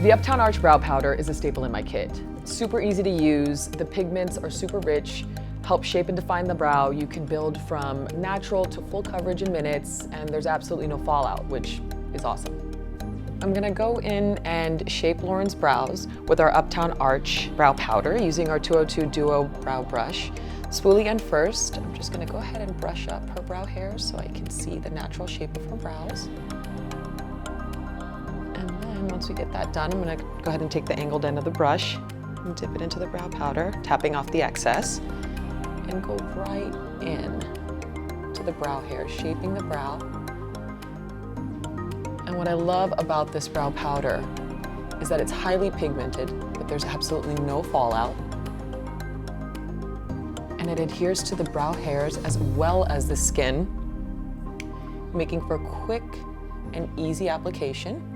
The UPTOWN Arch Brow Powder is a staple in my kit. Super easy to use, the pigments are super rich, help shape and define the brow. You can build from natural to full coverage in minutes, and there's absolutely no fallout, which is awesome. I'm gonna go in and shape Lauren's brows with our UPTOWN Arch Brow Powder using our 202 Duo Brow Brush. Spoolie end first. I'm just gonna go ahead and brush up her brow hairs so I can see the natural shape of her brows. And then once we get that done, I'm gonna go ahead and take the angled end of the brush and dip it into the brow powder, tapping off the excess, and go right in to the brow hair, shaping the brow. And what I love about this brow powder is that it's highly pigmented, but there's absolutely no fallout. And it adheres to the brow hairs as well as the skin, making for quick and easy application,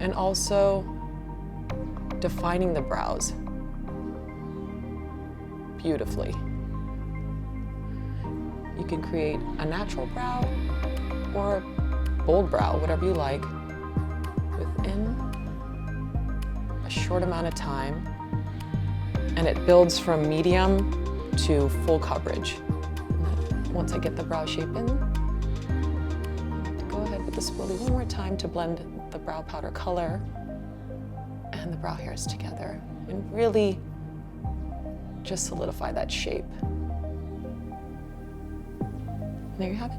and also defining the brows beautifully. You can create a natural brow or a bold brow, whatever you like, within a short amount of time, and it builds from medium to full coverage. Once I get the brow shape in, go ahead with the spoolie one more time to blend the brow powder color and the brow hairs together and really just solidify that shape. And there you have it.